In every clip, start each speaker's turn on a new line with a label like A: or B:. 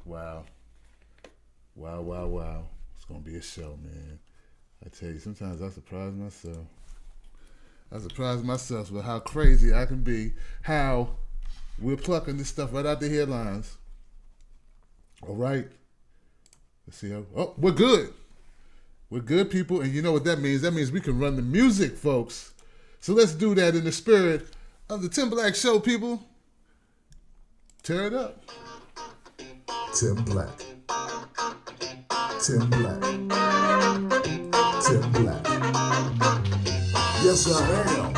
A: Wow. Wow, wow, wow. It's going to be a show, man. I tell you, sometimes I surprise myself. I surprise myself with how crazy I can be, how we're plucking this stuff right out the headlines. All right. Let's see how. Oh, we're good. We're good, people. And you know what that means? That means we can run the music, folks. So let's do that in the spirit of the Tim Black Show, people. Tear it up.
B: Tim Black. Tim Black. Tim Black. Yes, I am.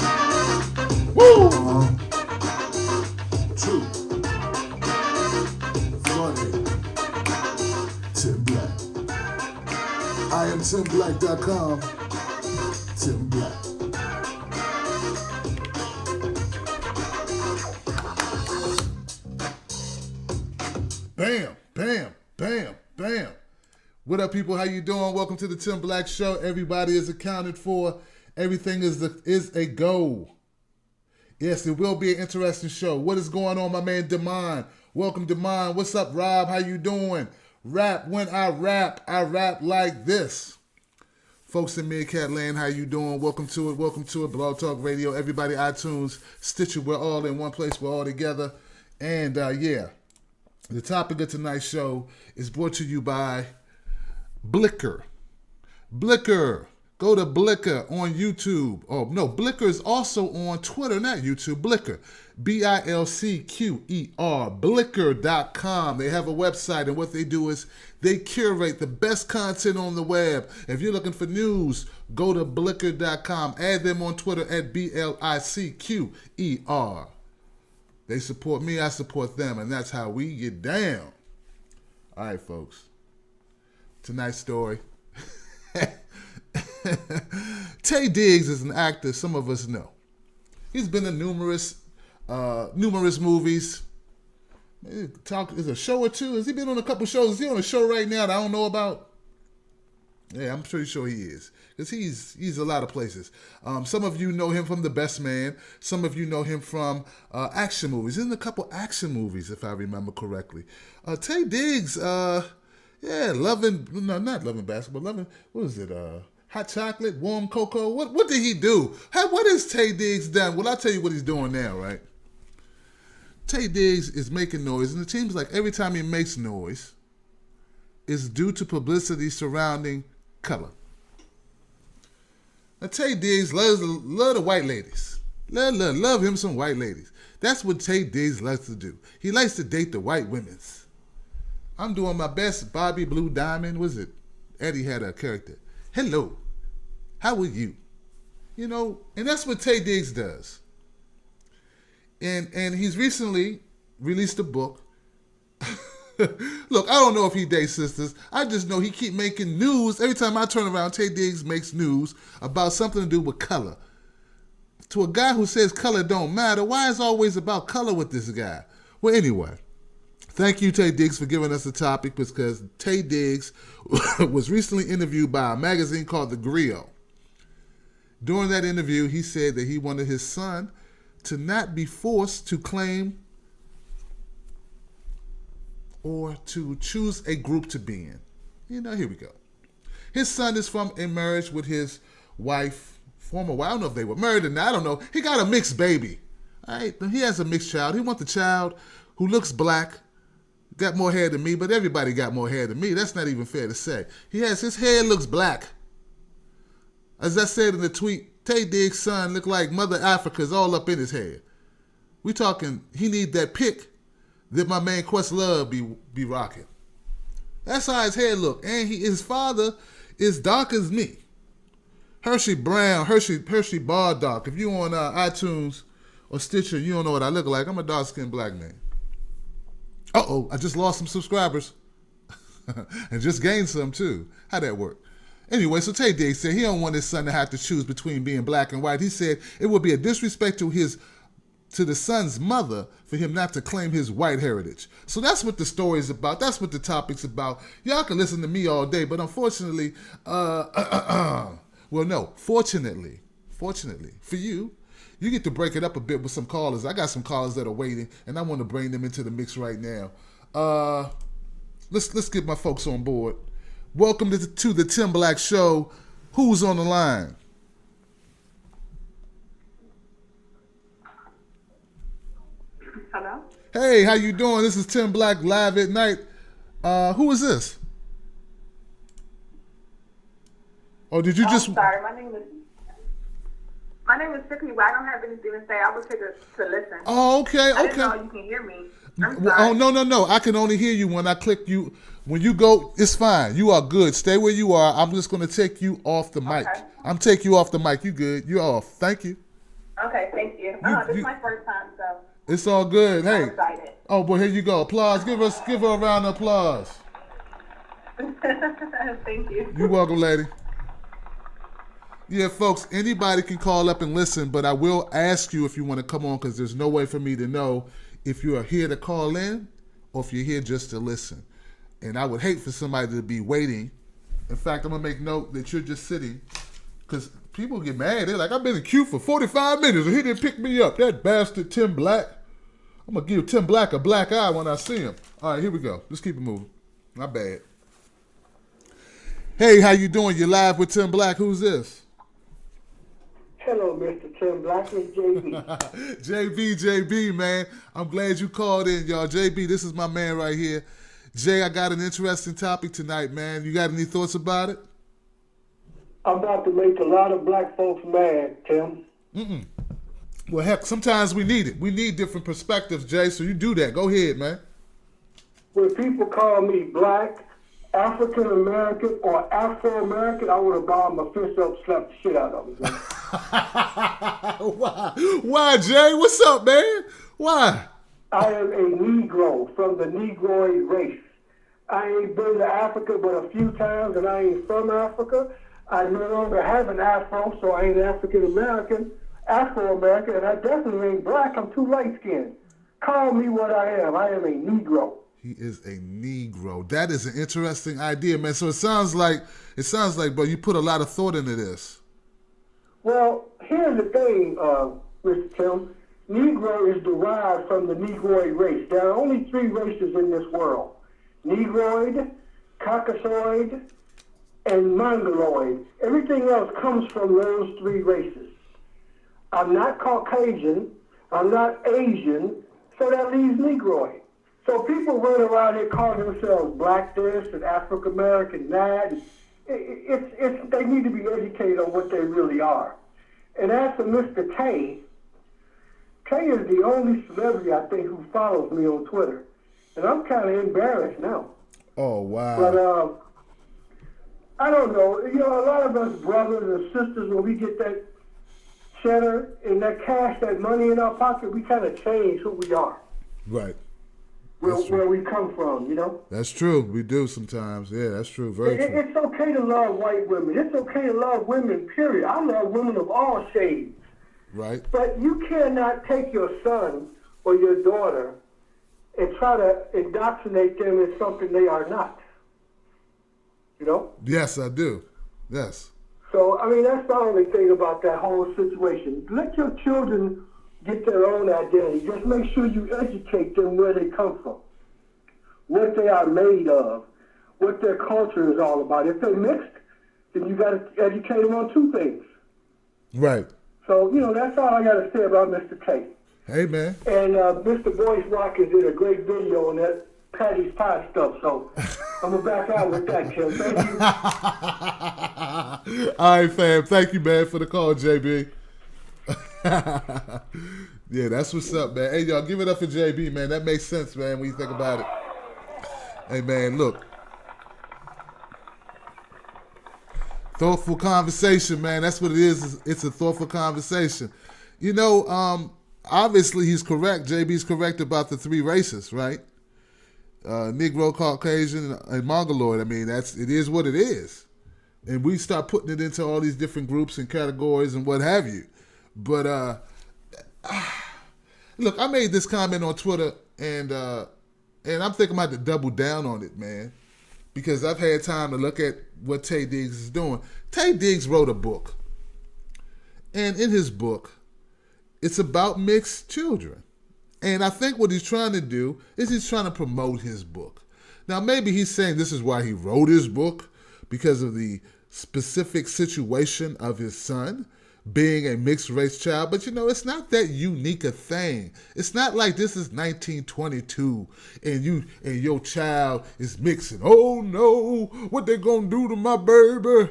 A: Woo!
B: True. Funny. Tim Black. I am TimBlack.com. Tim Black.
A: Bam, bam, bam, bam. What up, people? How you doing? Welcome to the Tim Black Show. Everybody is accounted for. Everything is a go. Yes, it will be an interesting show. What is going on, my man Demond? Welcome, Demond. What's up, Rob? How you doing? Rap when I rap like this. Folks in Meerkat Land, how you doing? Welcome to it. Welcome to it. Blog Talk Radio. Everybody, iTunes, Stitcher. We're all in one place. We're all together. And yeah, the topic of tonight's show is brought to you by Blicker. Blicker. Go to Blicker on YouTube. Oh, no, Blicker is also on Twitter, not YouTube. Blicker. B-I-L-C-Q-E-R. Blicker.com. They have a website, and what they do is they curate the best content on the web. If you're looking for news, go to Blicker.com. Add them on Twitter at B-L-I-C-Q-E-R. They support me, I support them, and that's how we get down. All right, folks. Tonight's story. Taye Diggs is an actor some of us know. He's been in numerous movies. Is a show or two? Has he been on a couple shows? Is he on a show right now that I don't know about? Yeah, I'm pretty sure he is. Because he's a lot of places. Some of you know him from The Best Man. Some of you know him from action movies. He's in a couple action movies, if I remember correctly. Taye Diggs, not loving basketball, loving, what is it, hot chocolate, warm cocoa? What did he do? What has Taye Diggs done? Well, I'll tell you what he's doing now, right? Taye Diggs is making noise, and it seems like every time he makes noise, it's due to publicity surrounding color. Now, Taye Diggs loves the white ladies. Love him some white ladies. That's what Taye Diggs likes to do. He likes to date the white women's. I'm doing my best. Bobby Blue Diamond, was it? Eddie had a character. Hello, how are you? You know, and that's what Taye Diggs does. And he's recently released a book. Look, I don't know if he dates sisters. I just know he keep making news. Every time I turn around, Taye Diggs makes news about something to do with color. To a guy who says color don't matter, why is it always about color with this guy? Well, anyway, thank you, Taye Diggs, for giving us the topic, because Taye Diggs was recently interviewed by a magazine called The Grio. During that interview, he said that he wanted his son to not be forced to claim or to choose a group to be in. You know, here we go. His son is from a marriage with his wife, former wife. I don't know if they were married or not. I don't know. He got a mixed baby. All right? He has a mixed child. He wants a child who looks black, got more hair than me, but everybody got more hair than me. That's not even fair to say. His hair looks black. As I said in the tweet, Taye Diggs' son look like Mother Africa's all up in his hair. We talking, he need that pick that my man Questlove be rocking. That's how his hair look. And his father is dark as me. Hershey Brown, Hershey Bar Dark. If you on iTunes or Stitcher, you don't know what I look like. I'm a dark-skinned black man. Uh-oh, I just lost some subscribers. And just gained some, too. How'd that work? Anyway, so Taye Diggs said he don't want his son to have to choose between being black and white. He said it would be a disrespect to the son's mother for him not to claim his white heritage. So that's what the story's about. That's what the topic's about. Y'all can listen to me all day, but unfortunately, fortunately for you, you get to break it up a bit with some callers. I got some callers that are waiting, and I want to bring them into the mix right now. Let's get my folks on board. Welcome to the Tim Black Show. Who's on the line?
C: Hello?
A: Hey, how you doing? This is Tim Black live at night. Who is this? Or did you just?
C: Sorry, my name is Tiffany. Well, I don't have anything to say. I was here to listen.
A: Oh, okay,
C: I didn't
A: okay.
C: know you can hear me. I'm sorry.
A: Oh no! I can only hear you when I click you. When you go, it's fine. You are good. Stay where you are. I'm just going to take you off the mic.
C: Okay.
A: I'm take you off the mic. You good? You're off. Thank you.
C: Okay, thank you. This is my first time, so
A: It's all good. Hey.
C: I'm excited.
A: Oh boy, here you go. Applause. Give her a round of applause.
C: Thank you.
A: You're welcome, lady. Yeah, folks, anybody can call up and listen, but I will ask you if you want to come on because there's no way for me to know if you are here to call in or if you're here just to listen. And I would hate for somebody to be waiting. In fact, I'm going to make note that you're just sitting because people get mad. They're like, I've been in queue for 45 minutes and he didn't pick me up. That bastard Tim Black. I'm going to give Tim Black a black eye when I see him. All right, here we go. Let's keep it moving. Not bad. Hey, how you doing? You're live with Tim Black. Who's this?
D: Hello, Mr. Tim Black. It's JB.
A: JB, man. I'm glad you called in, y'all. JB, this is my man right here. Jay, I got an interesting topic tonight, man. You got any thoughts about it?
D: I'm about to make a lot of black folks mad, Tim.
A: Well, heck, sometimes we need it. We need different perspectives, Jay, so you do that. Go ahead, man.
D: When people call me black, African American, or Afro American, I would have bound my fist up, slapped the shit out of them.
A: Why, Jay? What's up, man? Why?
D: I am a Negro from the Negroid race. I ain't been to Africa but a few times, and I ain't from Africa. I no longer have an Afro, so I ain't African American, Afro American, and I definitely ain't black. I'm too light skinned. Call me what I am. I am a Negro.
A: He is a Negro. That is an interesting idea, man. So it sounds like, bro, you put a lot of thought into this.
D: Well, here's the thing, Mr. Tim. Negro is derived from the Negroid race. There are only three races in this world: Negroid, Caucasoid, and Mongoloid. Everything else comes from those three races. I'm not Caucasian, I'm not Asian, so that leaves Negroid. So people run around here calling themselves black this and African American that. They need to be educated on what they really are. And as for Mr. Taye is the only celebrity, I think, who follows me on Twitter. And I'm kind of embarrassed now.
A: Oh, wow.
D: But I don't know. You know, a lot of us brothers and sisters, when we get that cheddar and that cash, that money in our pocket, we kind of change who we are.
A: Right.
D: Where we come from, you know?
A: That's true. We do sometimes. Yeah, that's true. Very true.
D: It's okay to love white women. It's okay to love women, period. I love women of all shades.
A: Right.
D: But you cannot take your son or your daughter and try to indoctrinate them in something they are not. You know?
A: Yes, I do. Yes.
D: So, I mean, that's the only thing about that whole situation. Let your children get their own identity. Just make sure you educate them where they come from, what they are made of, what their culture is all about. If they're mixed, then you got to educate them on two things.
A: Right.
D: So, you know, that's all I got to say about Mr. Taye.
A: Hey, man.
D: And Mr. Boyce Watkins did a great video on that Patty's Pie stuff, so I'm going to back out with that, Tim. Thank you.
A: All right, fam. Thank you, man, for the call, JB. Yeah, that's what's up, man. Hey, y'all, give it up for JB, man. That makes sense, man, when you think about it. Hey, man, look. Thoughtful conversation, man. That's what it is. It's a thoughtful conversation. You know, obviously he's correct. JB's correct about the three races, right? Negro, Caucasian, and Mongoloid. I mean, it is what it is. And we start putting it into all these different groups and categories and what have you. But look, I made this comment on Twitter, and I'm thinking about to double down on it, man, because I've had time to look at what Taye Diggs is doing. Taye Diggs wrote a book, and in his book, it's about mixed children. And I think what he's trying to do is he's trying to promote his book. Now, maybe he's saying this is why he wrote his book, because of the specific situation of his son being a mixed race child. But, it's not that unique a thing. It's not like this is 1922 and your child is mixing. Oh, no, what they going to do to my baby?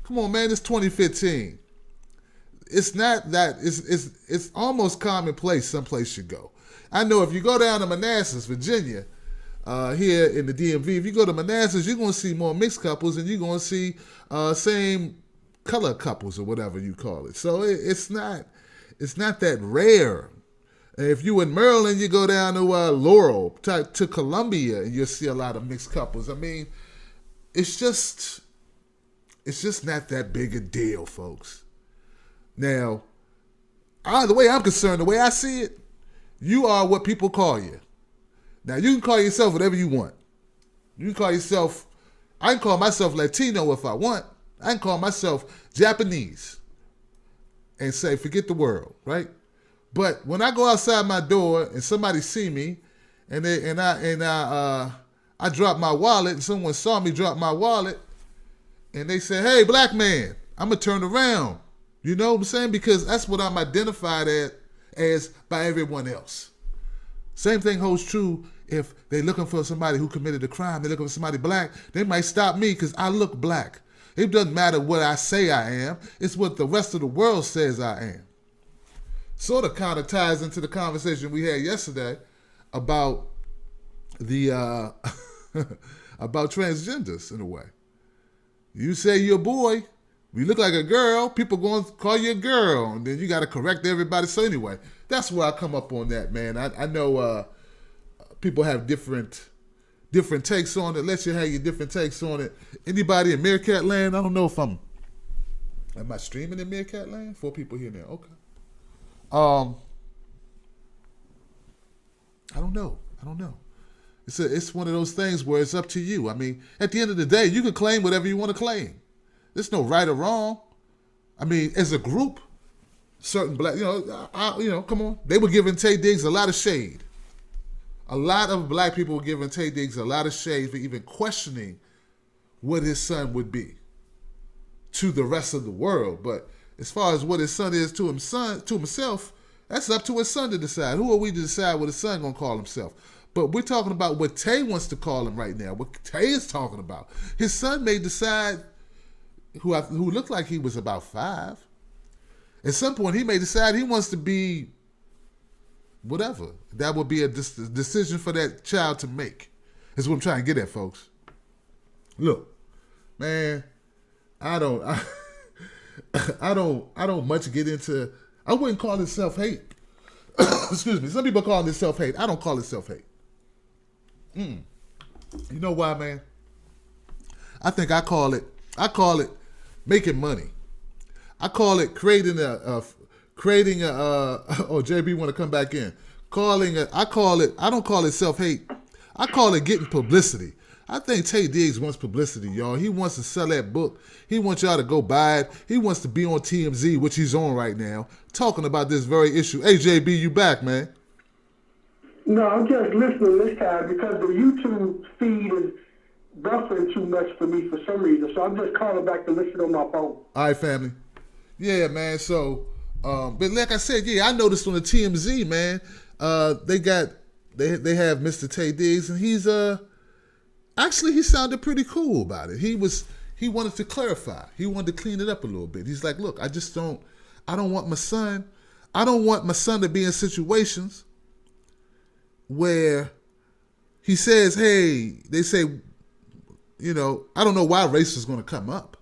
A: Come on, man, it's 2015. It's not that, it's almost commonplace someplace you go. I know if you go down to Manassas, Virginia, here in the DMV, if you go to Manassas, you're going to see more mixed couples and you're going to see same color couples or whatever you call it. So it's not that rare. And if you in Maryland, you go down to Laurel, to Columbia, and you'll see a lot of mixed couples. I mean, it's just not that big a deal, folks. Now, the way I'm concerned, the way I see it, you are what people call you. Now, you can call yourself whatever you want. You can call yourself, I can call myself Latino if I want. I can call myself Japanese and say, forget the world, right? But when I go outside my door and somebody see me and I drop my wallet and someone saw me drop my wallet and they say, hey, black man, I'm going to turn around. You know what I'm saying? Because that's what I'm identified as by everyone else. Same thing holds true if they're looking for somebody who committed a crime. They're looking for somebody black. They might stop me because I look black. It doesn't matter what I say I am. It's what the rest of the world says I am. Sort of kind of ties into the conversation we had yesterday about the about transgenders in a way. You say you're a boy. You look like a girl, people going to call you a girl, and then you got to correct everybody. So anyway, that's where I come up on that, man. I know people have different takes on it. Let you have your different takes on it. Anybody in Meerkat Land? I don't know if am I streaming in Meerkat Land? 4 people here now. Okay. I don't know. It's one of those things where it's up to you. I mean, at the end of the day, you can claim whatever you want to claim. There's no right or wrong. I mean, as a group, certain black, come on. They were giving Taye Diggs a lot of shade. A lot of black people were giving Taye Diggs a lot of shade for even questioning what his son would be to the rest of the world. But as far as what his son is to himself, that's up to his son to decide. Who are we to decide what his son gonna call himself? But we're talking about what Taye wants to call him right now. What Taye is talking about. His son may decide, who looked like he was about 5. At some point, he may decide he wants to be whatever. That would be a decision for that child to make. That's what I'm trying to get at, folks. Look, man, I don't much get into. I wouldn't call it self-hate. Excuse me. Some people call it self-hate. I don't call it self-hate. You know why, man? I think I call it making money. I call it creating a oh, JB want to come back in. I don't call it self-hate. I call it getting publicity. I think Taye Diggs wants publicity, y'all. He wants to sell that book. He wants y'all to go buy it. He wants to be on TMZ, which he's on right now, talking about this very issue. Hey, JB, you back, man?
D: No, I'm just listening this time because the YouTube feed is buffering too much for me for some reason. So I'm just calling back to listen on my phone.
A: All right, family. Yeah, man. So, but like I said, yeah, I noticed on the TMZ, man, they have Mr. Taye Diggs, and he's actually he sounded pretty cool about it. He wanted to clarify. He wanted to clean it up a little bit. He's like, look, I don't want my son to be in situations where he says, hey, they say, I don't know why race is going to come up.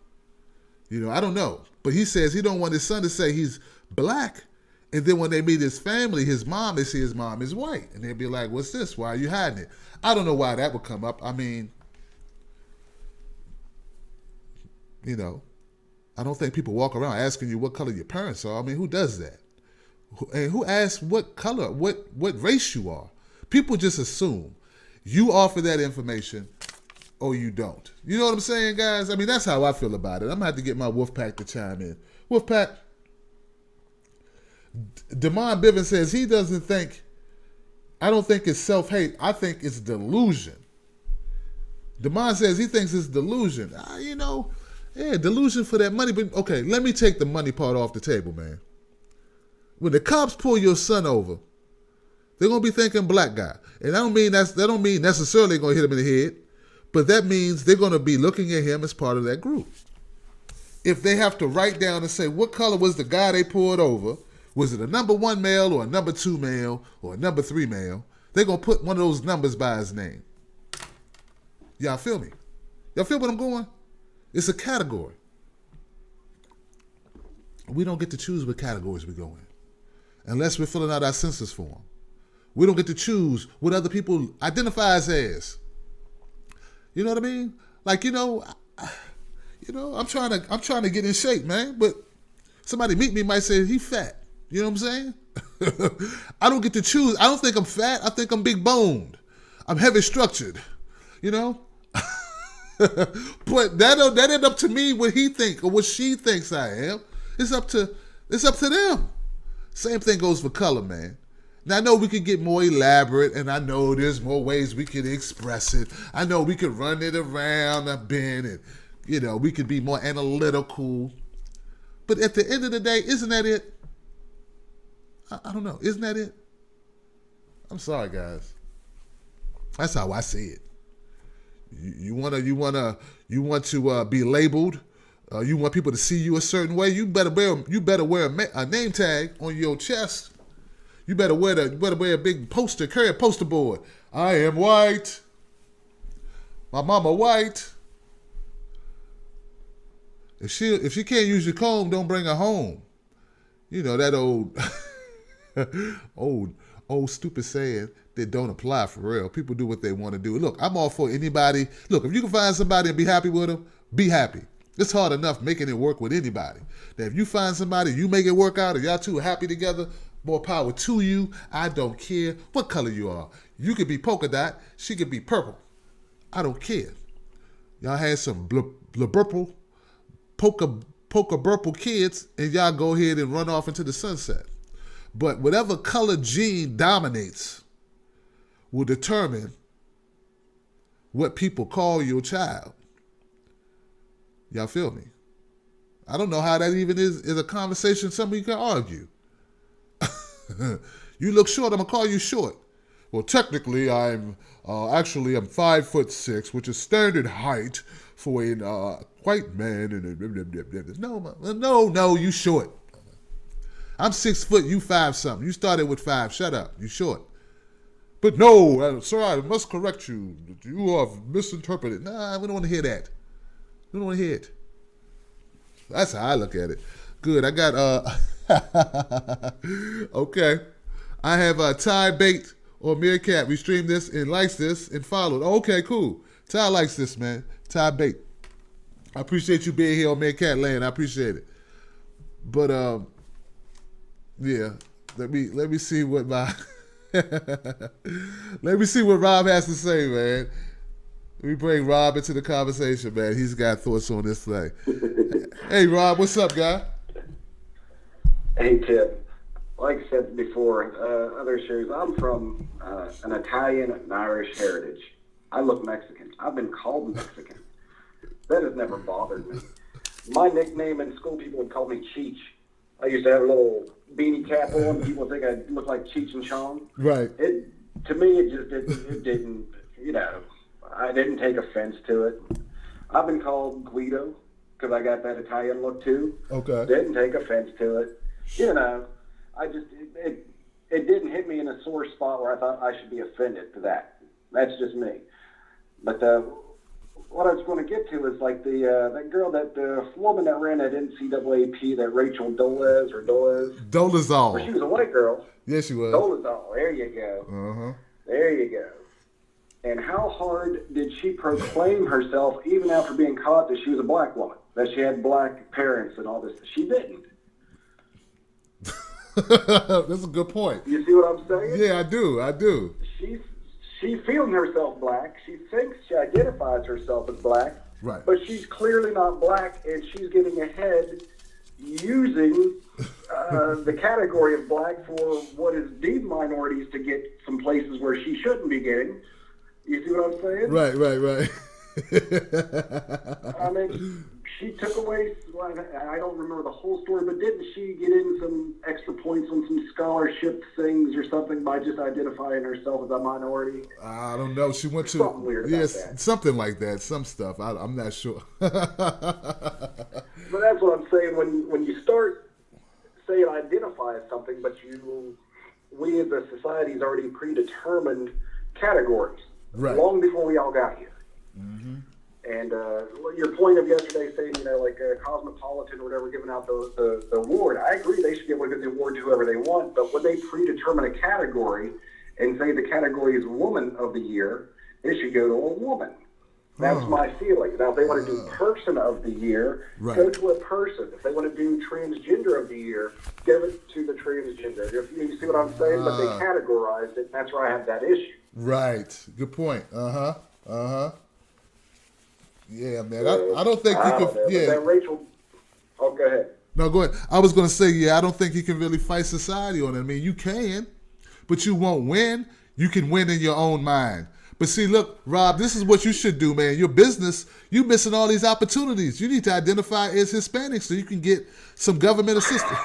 A: I don't know. But he says he don't want his son to say he's black. And then when they meet his family, his mom, they see his mom is white. And they'll be like, what's this? Why are you hiding it? I don't know why that would come up. I mean, I don't think people walk around asking you what color your parents are. I mean, who does that? And who asks what color, what race you are? People just assume you offer that information or you don't. You know what I'm saying, guys? I mean, that's how I feel about it. I'm going to have to get my Wolfpack to chime in. Wolfpack, Damon Bivens says he doesn't think I don't think it's self-hate. I think it's delusion. Demond says he thinks it's delusion. Delusion for that money. But okay, let me take the money part off the table, man. When the cops pull your son over, they're gonna be thinking black guy, and that don't mean necessarily gonna hit him in the head, but that means they're gonna be looking at him as part of that group. If they have to write down and say what color was the guy they pulled over, was it a number 1 male or a number 2 male or a number 3 male, they're gonna put one of those numbers by his name. Y'all feel me? Y'all feel what I'm going? It's a category. We don't get to choose what categories we go in unless we're filling out our census form. We don't get to choose what other people identify us as. You know what I mean? Like, I'm trying to get in shape, man. But somebody meet me might say he fat. You know what I'm saying? I don't get to choose. I don't think I'm fat. I think I'm big boned. I'm heavy structured. You know? But that ain't up to me what he think or what she thinks I am. It's up to them. Same thing goes for color, man. Now, I know we could get more elaborate, and I know there's more ways we could express it. I know we could run it around a bend, and, we could be more analytical. But at the end of the day, isn't that it? I don't know. Isn't that it? I'm sorry, guys. That's how I see it. You want to be labeled. You want people to see you a certain way. You better wear a name tag on your chest. You better wear a big poster, carry a poster board. I am white. My mama white. If she can't use your comb, don't bring her home. You know that old stupid saying that don't apply for real. People do what they want to do. Look, I'm all for anybody. Look, if you can find somebody and be happy with them, be happy. It's hard enough making it work with anybody. Now, if you find somebody, you make it work out, and y'all two are happy together, more power to you. I don't care what color you are. You could be polka dot. She could be purple. I don't care. Y'all had some blurple, polka burple kids, and y'all go ahead and run off into the sunset. But whatever color gene dominates will determine what people call your child. Y'all feel me? I don't know how that even is a conversation somebody can argue. You look short, I'm gonna call you short. Well, technically, I'm 5'6", which is standard height for a white man. No, you short. I'm 6 foot, you 5 something. You started with 5. Shut up, you short. But no, sir, I must correct you. You have misinterpreted. Nah, we don't want to hear that. We don't want to hear it. That's how I look at it. Good, I got okay. I have Taye Bait or Meerkat. We streamed this and likes this and followed. Okay, cool. Taye likes this, man. Taye Bait. I appreciate you being here on Meerkat Land. I appreciate it. But yeah. Let me see what my let me see what Rob has to say, man. Let me bring Rob into the conversation, man. He's got thoughts on this thing. Hey, Rob, what's up, guy?
E: Hey, Tip. Like I said before, other shows, I'm from an Italian and Irish heritage. I look Mexican. I've been called Mexican. That has never bothered me. My nickname in school, people would call me Cheech. I used to have a little beanie cap on. People think I look like Cheech and Chong.
A: Right.
E: To me, it didn't, I didn't take offense to it. I've been called Guido because I got that Italian look too.
A: Okay.
E: Didn't take offense to it. It didn't hit me in a sore spot where I thought I should be offended to that. That's just me. But what I was going to get to is like that girl, that woman that ran at NCAAP, that Rachel Dolezal.
A: Dolezal.
E: She was a white girl.
A: Yes, she was.
E: Dolezal. There you go.
A: Uh-huh.
E: There you go. And how hard did she proclaim herself, even after being caught, that she was a black woman, that she had black parents and all this? She didn't.
A: That's a good point.
E: You see what I'm saying?
A: Yeah, I do.
E: She's feeling herself black. She thinks she identifies herself as black.
A: Right.
E: But she's clearly not black, and she's getting ahead using the category of black for what is deemed minorities to get some places where she shouldn't be getting. You see what I'm saying?
A: Right.
E: I mean, she took away, well, I don't remember the whole story, but didn't she get in some extra points on some scholarship things or something by just identifying herself as a minority?
A: I don't know. She went to
E: Something weird about that.
A: something like that. Some stuff. I'm not sure.
E: But that's what I'm saying. When you start saying identify as something, but we as a society has already predetermined categories long before we all got here. Mm-hmm. And your point of yesterday saying, like Cosmopolitan or whatever, giving out the award, I agree they should give the award to whoever they want, but when they predetermine a category and say the category is Woman of the Year, it should go to a woman. That's my feeling. Now, if they want to do Person of the Year, go to a person. If they want to do Transgender of the Year, give it to the transgender. You see what I'm saying? But they categorized it, and that's where I have that issue.
A: Right. Good point. Yeah, man. I don't think you can. Yeah.
E: That Rachel. Oh, go ahead.
A: No, go ahead. I was going to say, I don't think you can really fight society on it. I mean, you can, but you won't win. You can win in your own mind. But see, look, Rob, this is what you should do, man. Your business, you missing all these opportunities. You need to identify as Hispanic so you can get some government assistance.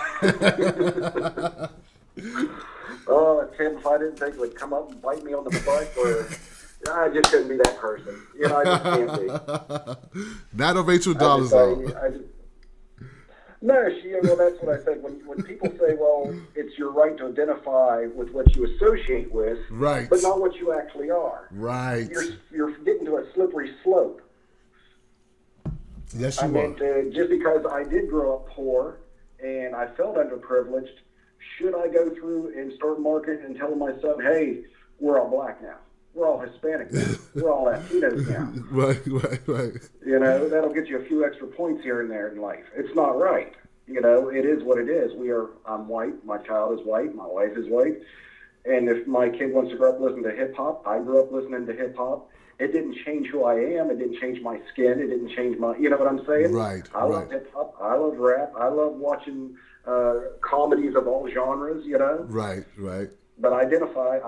E: Oh, Tim, if I didn't think it would come up and bite me on the butt, or I just couldn't be that person. I just can't be.
A: Not a Rachel Dolezal.
E: No, well, that's what I said. When people say, well, it's your right to identify with what you associate with, but not what you actually are.
A: Right.
E: You're getting to a slippery slope.
A: Yes, you
E: are. Just because I did grow up poor and I felt underprivileged, should I go through and start marketing and telling my son, hey, we're all black now. We're all Hispanic now. We're all Latinos now.
A: Right.
E: That'll get you a few extra points here and there in life. It's not right. It is what it is. I'm white. My child is white. My wife is white. And if my kid wants to grow up listening to hip hop, I grew up listening to hip hop. It didn't change who I am. It didn't change my skin. It didn't change my, you know what I'm saying?
A: Right.
E: I love hip hop. I love rap. I love watching comedies of all genres,
A: Right.
E: But I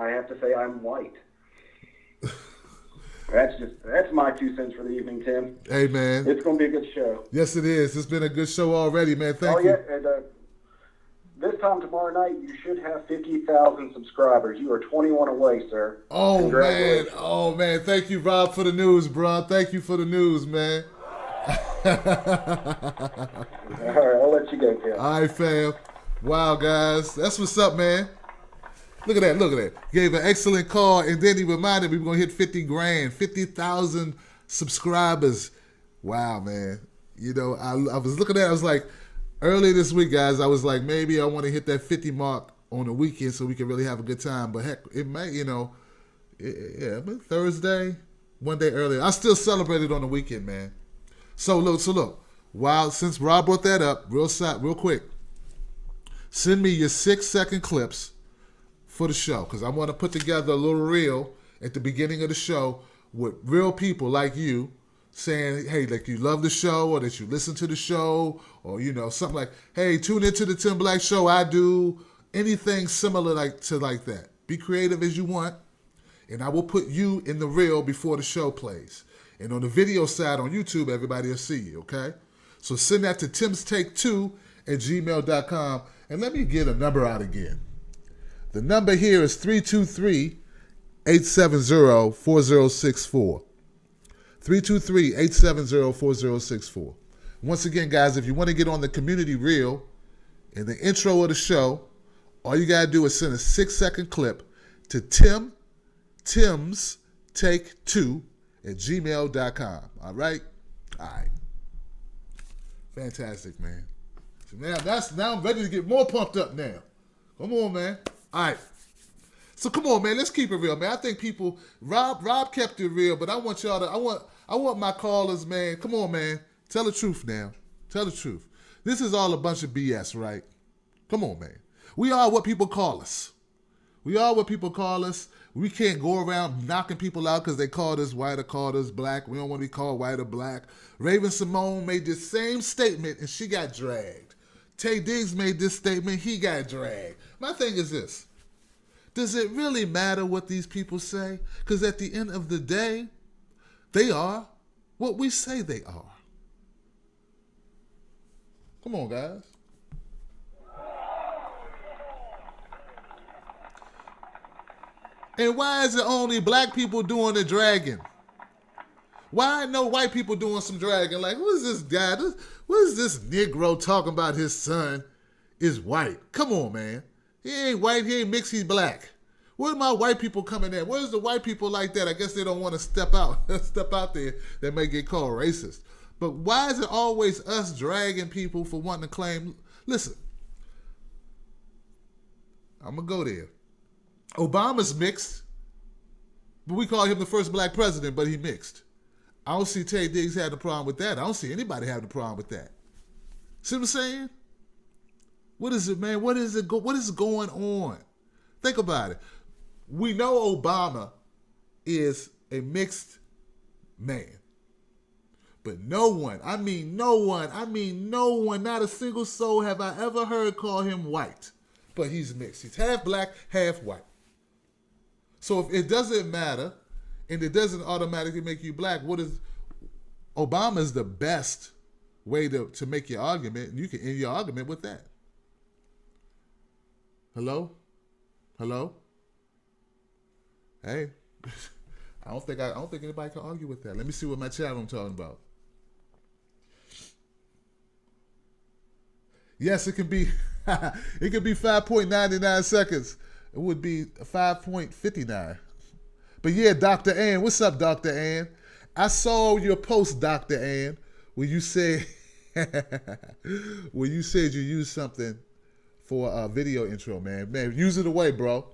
E: have to say I'm white. That's my 2 cents for the evening, Tim.
A: Hey, man.
E: It's going to be a good show.
A: Yes, it is. It's been a good show already, man. Thank you.
E: Oh, yeah, and this time tomorrow night, you should have 50,000 subscribers. You are 21 away, sir.
A: Oh, man. Thank you, Rob, for the news, bro. Thank you for the news, man.
E: All right, I'll let you go, Tim.
A: All right, fam. Wow, guys. That's what's up, man. Look at that. Gave an excellent call, and then he reminded me we're going to hit 50 grand, 50,000 subscribers. Wow, man. I was looking at it, I was like, earlier this week, guys, I was like, maybe I want to hit that 50 mark on the weekend so we can really have a good time. But heck, it may, Thursday, one day earlier. I still celebrated on the weekend, man. So look, since Rob brought that up, real quick, send me your 6-second clips for the show, because I want to put together a little reel at the beginning of the show with real people like you saying, hey, like you love the show, or that you listen to the show, or something like, hey, tune into the Tim Black Show. I do anything similar like that. Be creative as you want, and I will put you in the reel before the show plays. And on the video side on YouTube, everybody will see you. Okay, so send that to timstake2@gmail.com, and let me get a number out again. The number here is 323-870-4064. 323-870-4064. Once again, guys, if you want to get on the community reel in the intro of the show, all you got to do is send a 6-second clip to timstake2@gmail.com. All right? All right. Fantastic, man. So now I'm ready to get more pumped up now. Come on, man. All right. So come on, man. Let's keep it real, man. I think people, Rob kept it real, but I want y'all to, I want my callers, man. Come on, man. Tell the truth now. Tell the truth. This is all a bunch of BS, right? Come on, man. We are what people call us. We can't go around knocking people out because they called us white or called us black. We don't want to be called white or black. Raven Simone made the same statement and she got dragged. Taye Diggs made this statement. He got dragged. My thing is this. Does it really matter what these people say? Because at the end of the day, they are what we say they are. Come on, guys. And why is it only black people doing the dragging? Why no white people doing some dragging? Like, who is this guy? What is this Negro talking about his son is white? Come on, man. He ain't white, he ain't mixed, he's black. Where's my white people coming in? Where's the white people like that? I guess they don't want to step out there. They may get called racist. But why is it always us dragging people for wanting to claim? Listen, I'm going to go there. Obama's mixed, but we call him the first black president, but he mixed. I don't see Taye Diggs having a problem with that. I don't see anybody having a problem with that. See what I'm saying? What is it, man? What is going on? Think about it. We know Obama is a mixed man. But no one, not a single soul have I ever heard call him white. But he's mixed. He's half black, half white. So if it doesn't matter, and it doesn't automatically make you black, Obama's the best way to make your argument, and you can end your argument with that. Hello? Hey, I don't think anybody can argue with that. Let me see what my chat room talking about. Yes, it can be 5.99 seconds. It would be 5.59. But yeah, Dr. Ann, what's up, Dr. Ann? I saw your post, Dr. Ann, where you said you used something for a video intro, man. Man, use it away, bro.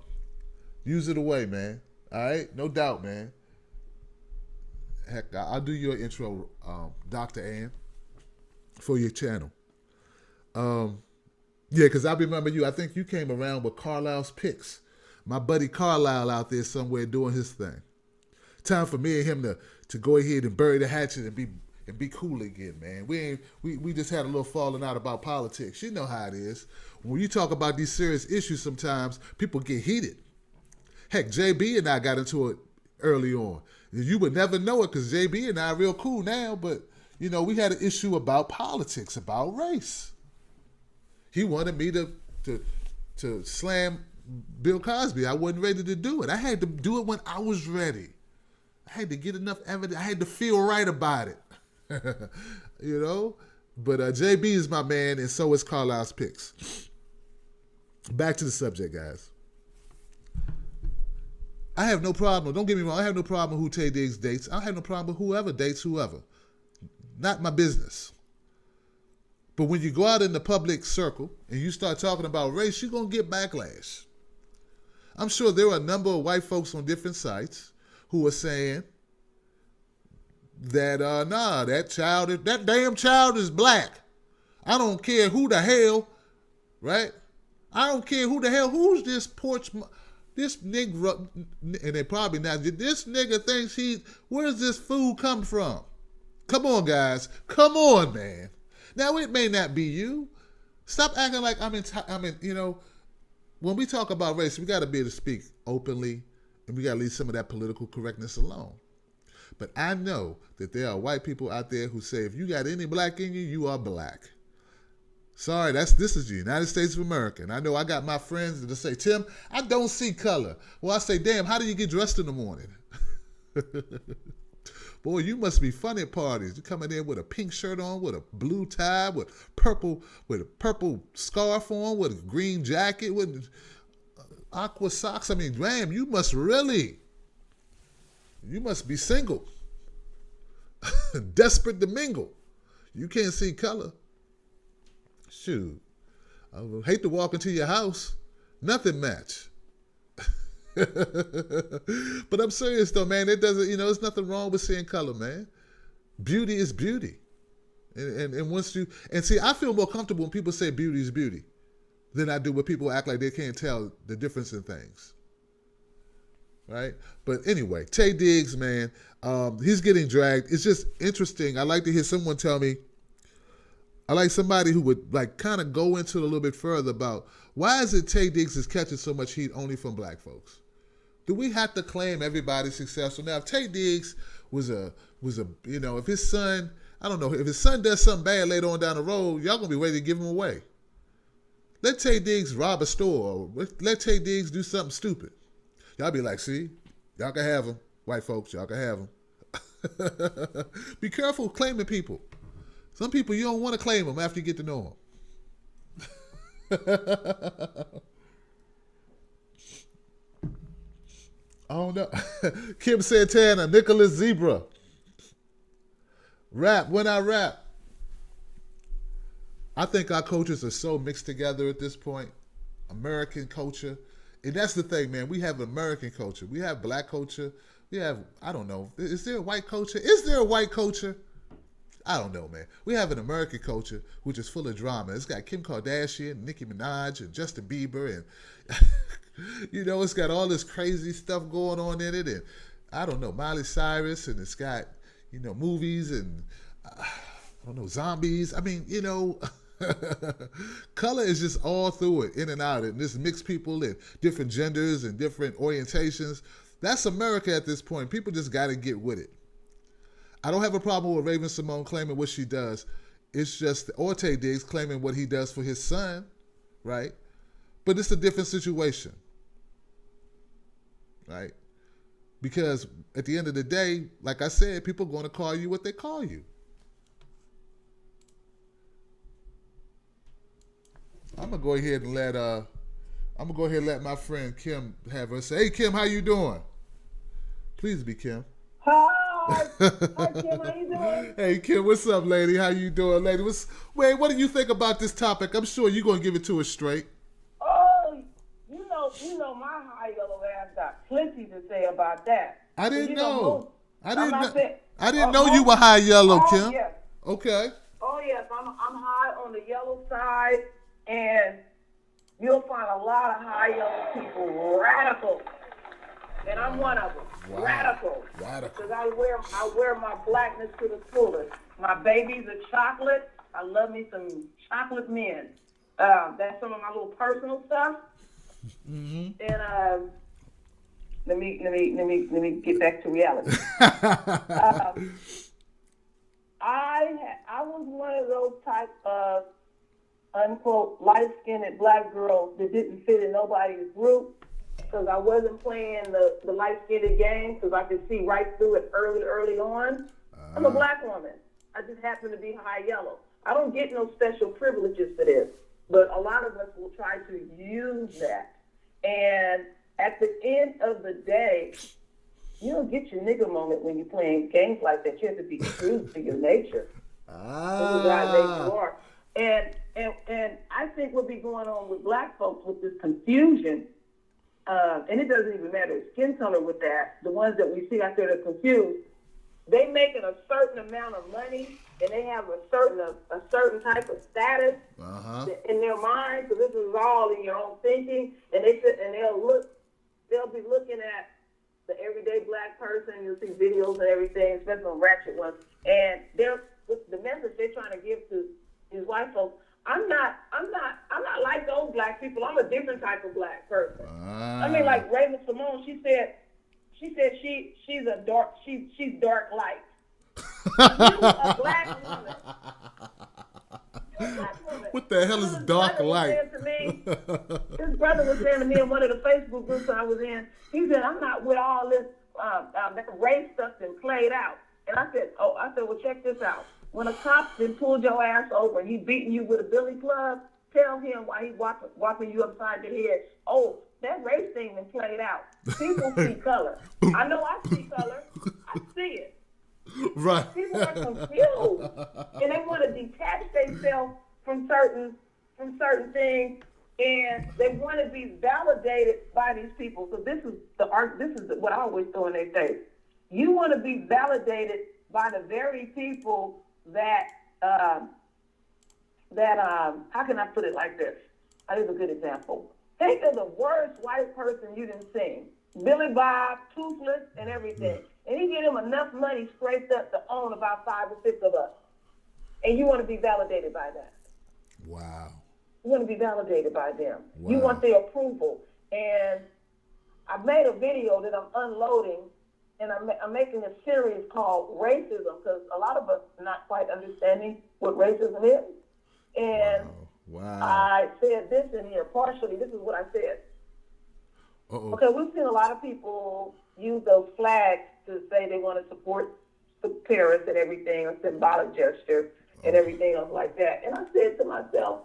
A: Use it away, man. All right? No doubt, man. Heck, I'll do your intro, Dr. Ann, for your channel. Yeah, because I remember you. I think you came around with Carlisle's picks. My buddy Carlisle out there somewhere doing his thing. Time for me and him to go ahead and bury the hatchet and be cool again, man. We just had a little falling out about politics. You know how it is. When you talk about these serious issues, sometimes people get heated. Heck, JB and I got into it early on. You would never know it because JB and I are real cool now, but we had an issue about politics, about race. He wanted me to slam Bill Cosby. I wasn't ready to do it. I had to do it when I was ready. I had to get enough evidence. I had to feel right about it. But JB is my man, and so is Carlisle's picks. Back to the subject, guys. I have no problem. Don't get me wrong. I have no problem with who Taye Diggs dates. I have no problem with whoever dates whoever. Not my business. But when you go out in the public circle and you start talking about race, you're going to get backlash. I'm sure there are a number of white folks on different sites who are saying that, that damn child is black. I don't care who the hell, right? I don't care who the hell, who's this this nigga, and they probably not, this nigga thinks where's this food come from? Come on, guys. Come on, man. Now, it may not be you. Stop acting like when we talk about race, we got to be able to speak openly, and we got to leave some of that political correctness alone. But I know that there are white people out there who say, if you got any black in you, you are black. Sorry, this is the United States of America. And I know I got my friends that say, Tim, I don't see color. Well, I say, damn, how do you get dressed in the morning? Boy, you must be funny at parties. You coming in with a pink shirt on, with a blue tie, with a purple scarf on, with a green jacket, with aqua socks. I mean, damn, you must be single. Desperate to mingle. You can't see color. Shoot. I would hate to walk into your house. Nothing match. But I'm serious though, man. It doesn't, there's nothing wrong with seeing color, man. Beauty is beauty. And once I feel more comfortable when people say beauty is beauty than I do when people act like they can't tell the difference in things. Right? But anyway, Taye Diggs, man, he's getting dragged. It's just interesting. I like to hear someone tell me, I like somebody who would like kind of go into it a little bit further about why is it Taye Diggs is catching so much heat only from black folks? Do we have to claim everybody's successful? Now, if Taye Diggs was a if his son, I don't know, if his son does something bad later on down the road, y'all gonna be ready to give him away. Let Taye Diggs rob a store, or let Taye Diggs do something stupid. Y'all be like, see, y'all can have him, white folks, y'all can have him. Be careful claiming people. Some people you don't want to claim them after you get to know them. I don't know. Kim Santana, Nicholas Zebra. Rap, when I rap. I think our cultures are so mixed together at this point. American culture. And that's the thing, man. We have American culture. We have black culture. We have, I don't know. Is there a white culture? Is there a white culture? I don't know, man. We have an American culture which is full of drama. It's got Kim Kardashian, Nicki Minaj, and Justin Bieber, and it's got all this crazy stuff going on in it, and I don't know, Miley Cyrus, and it's got movies and I don't know, zombies. I mean, color is just all through it, in and out, and this mixed people and different genders and different orientations. That's America at this point. People just got to get with it. I don't have a problem with Raven Simone claiming what she does. It's just, or Taye Diggs claiming what he does for his son, right? But it's a different situation, right? Because at the end of the day, like I said, people are going to call you what they call you. I'm gonna go ahead and let my friend Kim have her say. Hey Kim, how you doing? Please be Kim.
F: Hi. Hi Kim, how you doing?
A: Hey Kim, what's up, lady? How you doing, lady? What do you think about this topic? I'm sure you're gonna give it to us straight.
F: Oh, you know my high yellow ass got plenty to say about that.
A: I didn't know. I didn't
F: didn't
A: know you were high yellow, Kim.
F: Yes.
A: Okay.
F: Oh yes, I'm high on the yellow side, and you'll find a lot of high yellow people radical, and I'm one of them.
A: Wow.
F: Radical.
A: Radical.
F: Because I wear my blackness to the fullest. My babies are chocolate. I love me some chocolate men. That's some of my little personal stuff. Mm-hmm. And let me get back to reality. I was one of those type of unquote light-skinned black girls that didn't fit in nobody's group because I wasn't playing the light-skinned game because I could see right through it early on. I'm a black woman. I just happen to be high yellow. I don't get no special privileges for this, but a lot of us will try to use that. And at the end of the day, you don't get your nigga moment when you're playing games like that. You have to be true to your nature. Who God made you are. And I think what be going on with black folks with this confusion, and it doesn't even matter skin color with that, the ones that we see out there that are confused, they making a certain amount of money and they have a certain type of status in their mind, because this is all in your own thinking, and they'll be looking at the everyday black person. You'll see videos and everything, especially on ratchet ones, and the message they're trying to give to these white folks. I'm not like those black people. I'm a different type of black person. I mean, like Raven Simone, she said she's dark light. You a black woman.
A: What the hell is dark light?
F: His brother was saying to me in one of the Facebook groups I was in, he said, I'm not with all this that race stuff been played out. And I said, well, check this out. When a cop then pulled your ass over and he beating you with a billy club, tell him why he whopping you upside the head. Oh, that race thing been played out. People see color. I know I see color. I see it.
A: Right.
F: People are confused, and they want to detach themselves from certain things, and they want to be validated by these people. So this is what I always throw in their face. You want to be validated by the very people that how can I put it like this? I'll give a good example. Think of the worst white person you done seen. Billy Bob, toothless, and everything. And he get him enough money scraped up to own about 5 or 6 of us. and you want to be validated by that.
A: Wow.
F: You want to be validated by them.
A: Wow.
F: You want their approval. And I made a video that I'm unloading, and I'm making a series called Racism, because a lot of us are not quite understanding what racism is. And
A: Wow.
F: I said this in here partially. This is what I said.
A: Uh-oh.
F: Okay, we've seen a lot of people use those flags to say they want to support the parents and everything, a symbolic gesture and everything else like that. And I said to myself,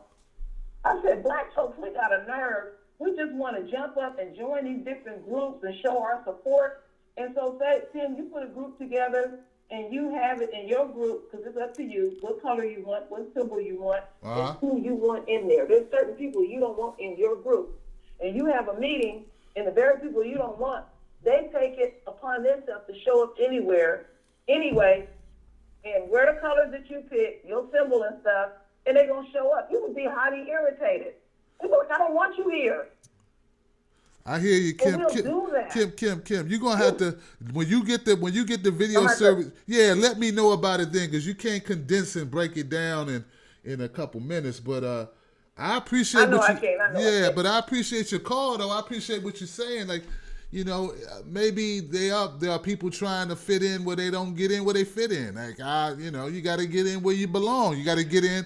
F: I said, black folks, we got a nerve. We just want to jump up and join these different groups and show our support. And so, say, Tim, you put a group together and you have it in your group, because it's up to you, what color you want, what symbol you want, and who you want in there. There's certain people you don't want in your group. And you have a meeting, and the very people you don't want, they take it upon themselves to show up anyway, and wear the colors that you pick, your symbol and stuff, and they're going to show up. You would be highly irritated. People like, I don't want you here.
A: I hear you, Kim.
F: We'll do that.
A: Kim. You're gonna have to when you get the video service. Yeah, let me know about it then, because you can't condense and break it down in a couple minutes. But I appreciate.
F: I know I can't.
A: But I appreciate your call, though. I appreciate what you're saying. Like, you know, maybe there are people trying to fit in where they don't get in where they fit in. Like, you got to get in where you belong. You got to get in.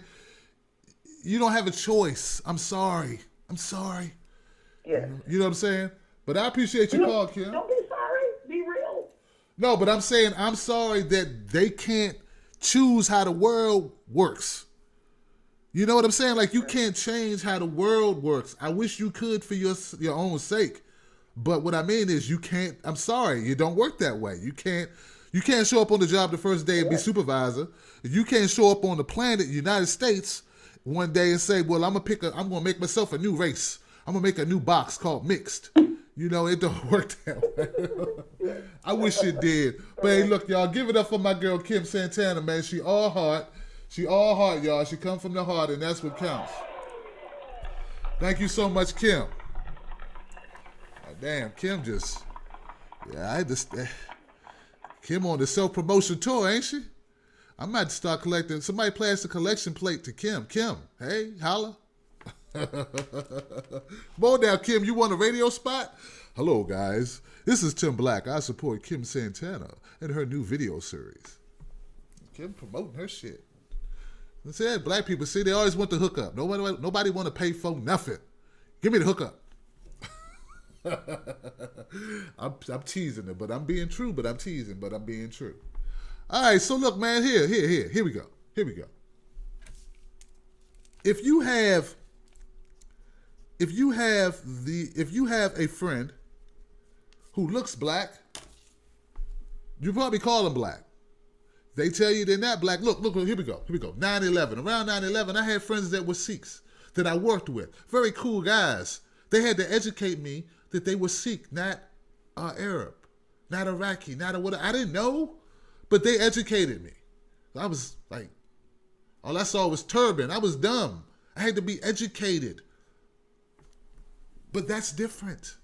A: You don't have a choice. I'm sorry.
F: Yeah.
A: You know what I'm saying? But I appreciate your call, Kim.
F: Don't be sorry. Be real.
A: No, but I'm saying I'm sorry that they can't choose how the world works. You know what I'm saying? Like, you can't change how the world works. I wish you could for your own sake. But what I mean is you can't. I'm sorry. You don't work that way. You can't show up on the job the first day and be supervisor. You can't show up on the planet, United States, one day and say, well, I'm going to make myself a new race. I'm going to make a new box called mixed. You know, it don't work that way. I wish it did. But hey, look, y'all, give it up for my girl, Kim Santana, man. She all heart. She all heart, y'all. She come from the heart, and that's what counts. Thank you so much, Kim. Oh, damn, Kim just... Yeah, I had to... Kim on the self-promotion tour, ain't she? I might start collecting... Somebody pass the collection plate to Kim. Kim, hey, holla. Come on now, Kim, you want a radio spot? Hello, guys. This is Tim Black. I support Kim Santana and her new video series. Kim promoting her shit. I said, black people, see, they always want the hookup. Nobody want to pay for nothing. Give me the hookup. I'm teasing it, but I'm being true. But I'm teasing, but I'm being true. All right, so look, man, here we go. If you have a friend who looks black, you probably call them black. They tell you they're not black. Look, here we go. 9/11. Around 9/11, I had friends that were Sikhs that I worked with. Very cool guys. They had to educate me that they were Sikh, not Arab, not Iraqi, not a whatever. I didn't know, but they educated me. I was like, all I saw was turban. I was dumb. I had to be educated. But that's different.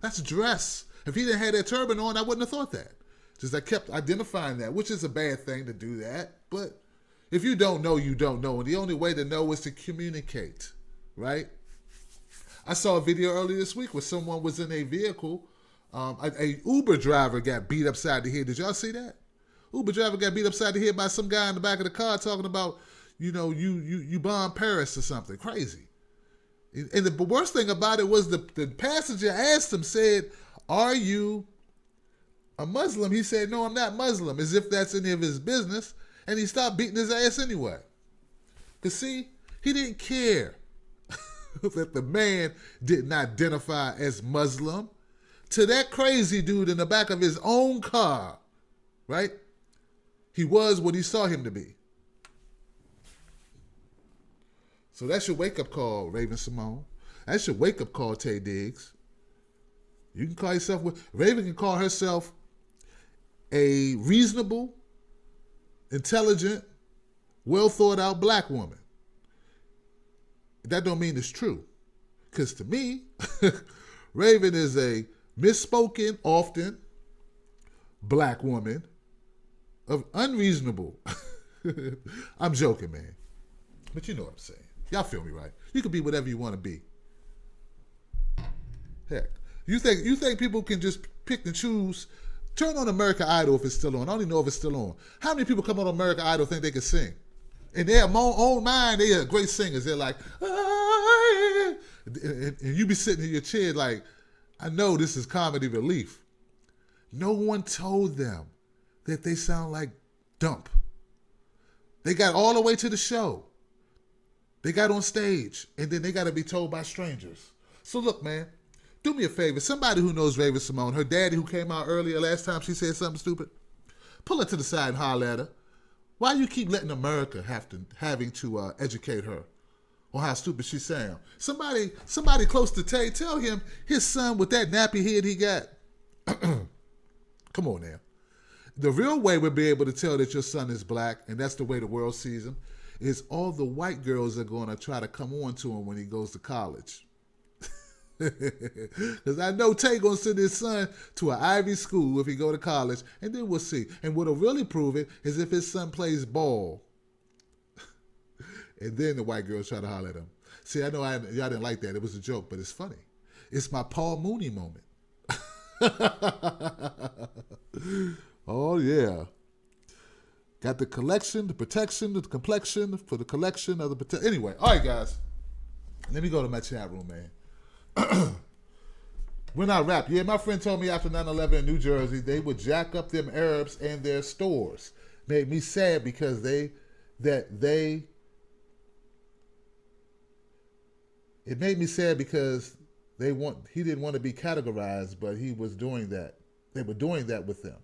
A: That's dress. If he didn't have that turban on, I wouldn't have thought that. Just I kept identifying that, which is a bad thing to do that. But if you don't know, you don't know. And the only way to know is to communicate, right? I saw a video earlier this week where someone was in a vehicle. A Uber driver got beat upside the head. Did y'all see that? Uber driver got beat upside the head by some guy in the back of the car talking about, you bombed Paris or something. Crazy. And the worst thing about it was the passenger asked him, said, are you a Muslim? He said, no, I'm not Muslim, as if that's any of his business. And he stopped beating his ass anyway. Because see, he didn't care that the man didn't identify as Muslim. To that crazy dude in the back of his own car, right? He was what he saw him to be. So that's your wake-up call, Raven Simone. That's your wake-up call, Taye Diggs. You can call yourself... Raven can call herself a reasonable, intelligent, well-thought-out black woman. That don't mean it's true. Because to me, Raven is a misspoken, often, black woman of unreasonable I'm joking, man. But you know what I'm saying. Y'all feel me, right? You can be whatever you want to be. Heck, you think people can just pick and choose? Turn on American Idol if it's still on. I don't even know if it's still on. How many people come on American Idol think they can sing? In their own mind, they are great singers. They're like, ah, and you be sitting in your chair like, I know this is comedy relief. No one told them that they sound like dump. They got all the way to the show. They got on stage, and then they got to be told by strangers. So look, man, do me a favor. Somebody who knows Raven Simone, her daddy who came out earlier last time she said something stupid, pull her to the side and holler at her. Why you keep letting America having to educate her on how stupid she sound? Somebody close to Tay, tell him his son with that nappy head he got. Come on now. The real way we'll be able to tell that your son is black, and that's the way the world sees him, is all the white girls are going to try to come on to him when he goes to college. Because I know Tay going to send his son to an Ivy school if he go to college, and then we'll see. And what'll really prove it is if his son plays ball. And then the white girls try to holler at him. See, I know y'all didn't like that. It was a joke, but it's funny. It's my Paul Mooney moment. Oh, yeah. Got the collection, the protection, the complexion for the collection of the protection. Anyway, all right, guys. Let me go to my chat room, man. When I rap, yeah, my friend told me after 9/11 in New Jersey, they would jack up them Arabs and their stores. Made me sad because it made me sad because he didn't want to be categorized, but he was doing that. They were doing that with them.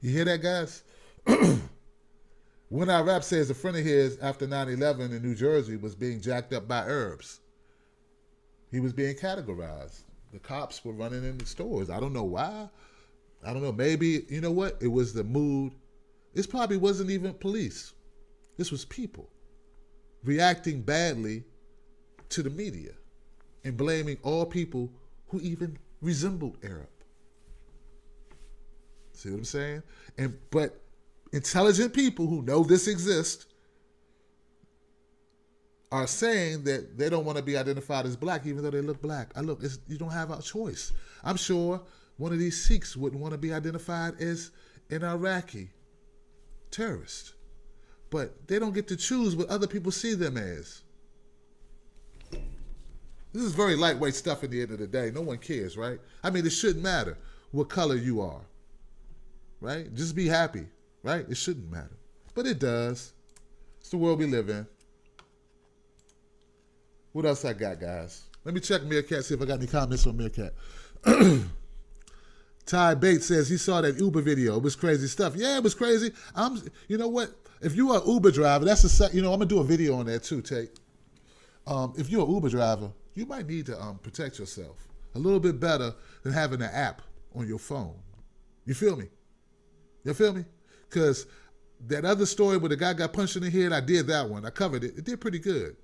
A: You hear that, guys? When I rap says a friend of his after 9/11 in New Jersey was being jacked up by Arabs. He was being categorized. The cops were running in the stores. I don't know why. I don't know. Maybe, you know what? It was the mood. This probably wasn't even police. This was people reacting badly to the media and blaming all people who even resembled Arab. See what I'm saying? But intelligent people who know this exists are saying that they don't want to be identified as black even though they look black. You don't have a choice. I'm sure one of these Sikhs wouldn't want to be identified as an Iraqi terrorist. But they don't get to choose what other people see them as. This is very lightweight stuff at the end of the day. No one cares, right? I mean, it shouldn't matter what color you are, right? Just be happy, right? It shouldn't matter. But it does. It's the world we live in. What else I got, guys? Let me check Meerkat, see if I got any comments on Meerkat. Ty Bates says he saw that Uber video. It was crazy stuff. Yeah, it was crazy. You know what? If you are an Uber driver, I'm going to do a video on that too, Tate. If you're an Uber driver, you might need to protect yourself a little bit better than having an app on your phone. You feel me? You feel me? Because that other story where the guy got punched in the head, I did that one. I covered it. It did pretty good.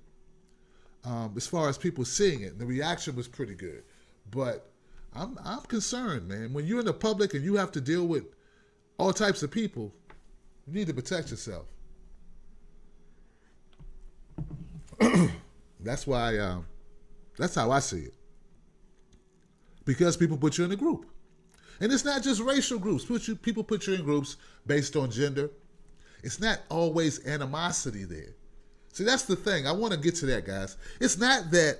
A: As far as people seeing it, the reaction was pretty good. But I'm concerned, man. When you're in the public and you have to deal with all types of people, you need to protect yourself. That's why. That's how I see it. Because people put you in a group, and it's not just racial groups. People put you in groups based on gender. It's not always animosity there. See, that's the thing. I want to get to that, guys. It's not that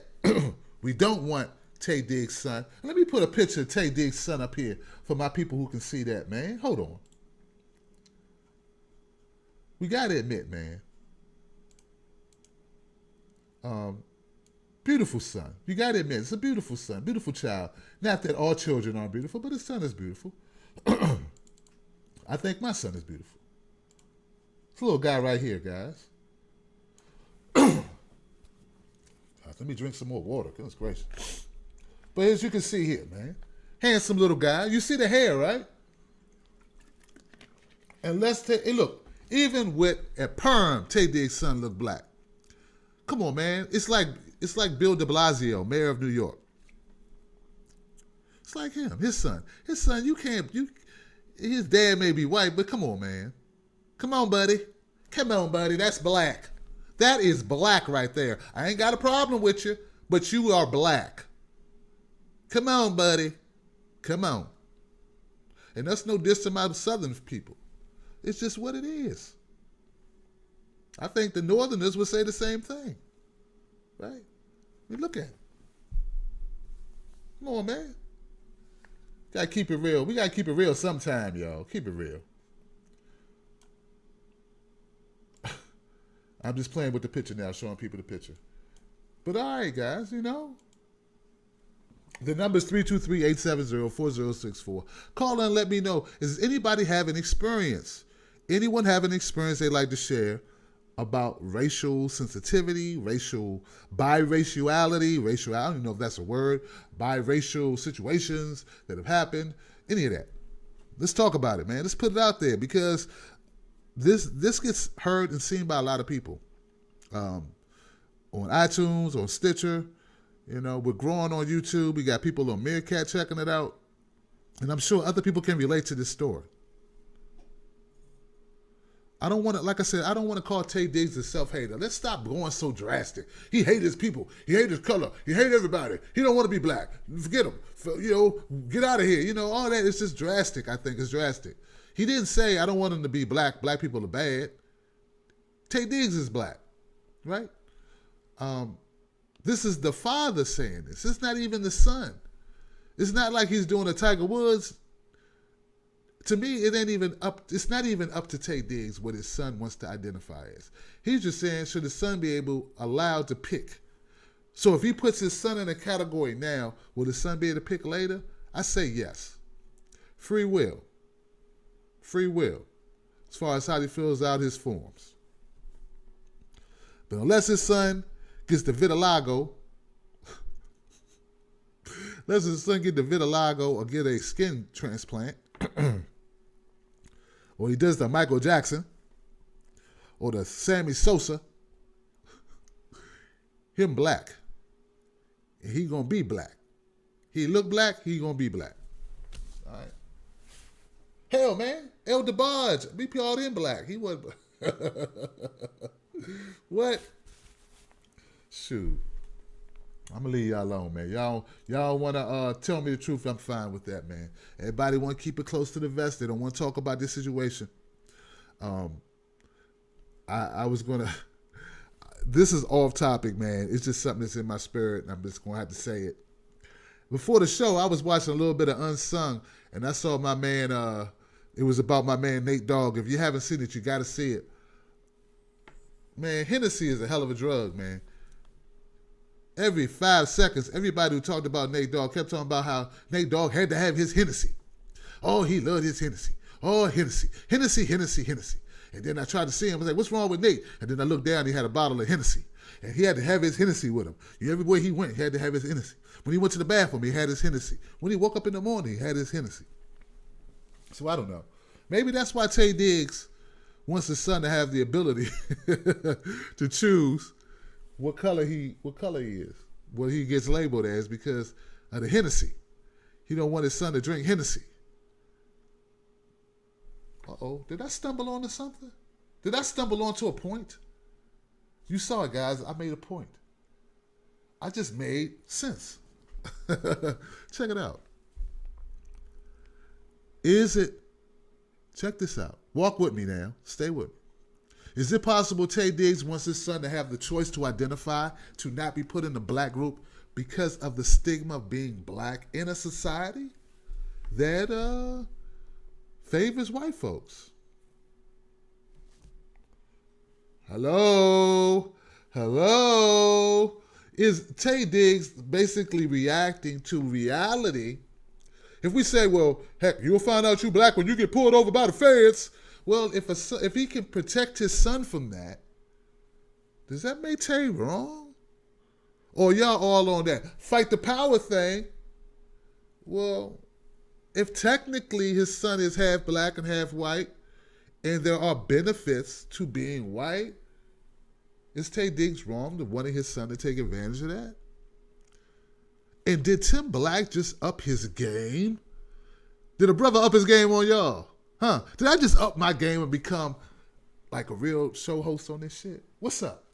A: we don't want Taye Diggs' son. Let me put a picture of Taye Diggs' son up here for my people who can see that, man. Hold on. We got to admit, man. Beautiful son. You got to admit, it's a beautiful son, beautiful child. Not that all children are beautiful, but his son is beautiful. I think my son is beautiful. This little guy right here, guys. Let me drink some more water. Goodness gracious. But as you can see here, man, handsome little guy. You see the hair, right? And let's take, hey, look, even with a perm, Taye Diggs' son look black. Come on, man. It's like Bill de Blasio, mayor of New York. It's like him, his son. His son, his dad may be white, but come on, man. Come on, buddy. Come on, buddy. That's black. That is black right there. I ain't got a problem with you, but you are black. Come on, buddy. Come on. And that's no diss to my southern people. It's just what it is. I think the northerners would say the same thing. Right? I mean, look at it. Come on, man. Gotta keep it real. We gotta keep it real sometime, y'all. Keep it real. I'm just playing with the picture now, showing people the picture. But all right, guys, you know. The number is 323-870-4064. Call in and let me know. Does anybody have an experience? Anyone have an experience they'd like to share about racial sensitivity, biraciality, I don't even know if that's a word, biracial situations that have happened, any of that. Let's talk about it, man. Let's put it out there because this gets heard and seen by a lot of people. On iTunes, on Stitcher, you know, we're growing on YouTube. We got people on Meerkat checking it out. And I'm sure other people can relate to this story. I don't want to, like I said, I don't want to call Taye Diggs a self-hater. Let's stop going so drastic. He hates his people. He hates his color. He hates everybody. He don't want to be black. Forget him. You know, get out of here. You know, all that is just drastic, I think. It's drastic. He didn't say, I don't want him to be black. Black people are bad. Taye Diggs is black, right? This is the father saying this. It's not even the son. It's not like he's doing a Tiger Woods. To me, it ain't even up. It's not even up to Taye Diggs what his son wants to identify as. He's just saying, should his son be allowed to pick? So if he puts his son in a category now, will his son be able to pick later? I say yes. Free will. Free will. As far as how he fills out his forms. But unless his son gets the vitiligo, unless his son get the vitiligo or get a skin transplant, or he does the Michael Jackson or the Sammy Sosa, him black. And he gonna be black. He look black, he gonna be black. All right. Hell, man. El DeBarge, we called him black. He was what? Shoot. I'm gonna leave y'all alone, man. Y'all wanna tell me the truth? I'm fine with that, man. Everybody want to keep it close to the vest. They don't want to talk about this situation. I was gonna. This is off topic, man. It's just something that's in my spirit, and I'm just gonna have to say it. Before the show, I was watching a little bit of Unsung, and I saw my man. It was about my man Nate Dogg. If you haven't seen it, you got to see it. Man, Hennessy is a hell of a drug, man. Every 5 seconds, everybody who talked about Nate Dogg kept talking about how Nate Dogg had to have his Hennessy. Oh, he loved his Hennessy. Oh, Hennessy. Hennessy, Hennessy, Hennessy. And then I tried to see him. I was like, what's wrong with Nate? And then I looked down, he had a bottle of Hennessy. And he had to have his Hennessy with him. Everywhere he went, he had to have his Hennessy. When he went to the bathroom, he had his Hennessy. When he woke up in the morning, he had his Hennessy. So I don't know. Maybe that's why Taye Diggs wants his son to have the ability to choose what color he is, what he gets labeled as because of the Hennessy. He don't want his son to drink Hennessy. Uh-oh, did I stumble onto something? Did I stumble onto a point? You saw it, guys. I made a point. I just made sense. Check it out. Check this out. Walk with me now. Stay with me. Is it possible Taye Diggs wants his son to have the choice to identify, to not be put in the black group because of the stigma of being black in a society that favors white folks? Hello? Is Taye Diggs basically reacting to reality? If we say, well, heck, you'll find out you black when you get pulled over by the feds. Well, if he can protect his son from that, does that make Taye wrong? Or y'all all on that fight the power thing? Well, if technically his son is half black and half white, and there are benefits to being white, is Taye Diggs wrong to wanting his son to take advantage of that? And did Tim Black just up his game? Did a brother up his game on y'all? Huh? Did I just up my game and become like a real show host on this shit. What's up?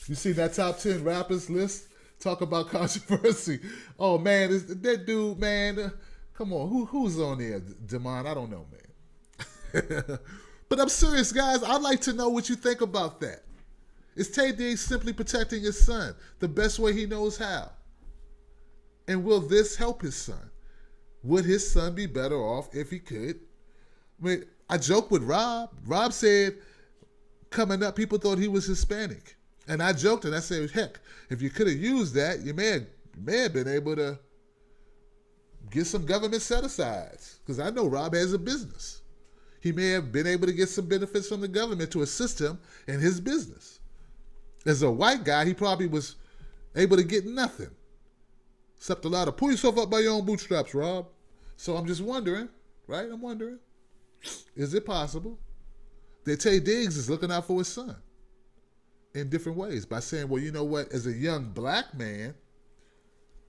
A: You see that top 10 rappers list? Talk about controversy. Oh man, is that dude, man? Come on, who's on there? Demond? I don't know, man. But I'm serious, guys. I'd like to know what you think about that. Is Taye Diggs simply protecting his son the best way he knows how? And will this help his son? Would his son be better off if he could? I mean, I joked with Rob. Rob said, coming up, people thought he was Hispanic. And I joked and I said, heck, if you could have used that, you may have been able to get some government set-asides. Because I know Rob has a business. He may have been able to get some benefits from the government to assist him in his business. As a white guy, he probably was able to get nothing. Except a lot of, pull yourself up by your own bootstraps, Rob. So I'm just wondering, right? I'm wondering, is it possible that Taye Diggs is looking out for his son in different ways by saying, well, you know what, as a young black man,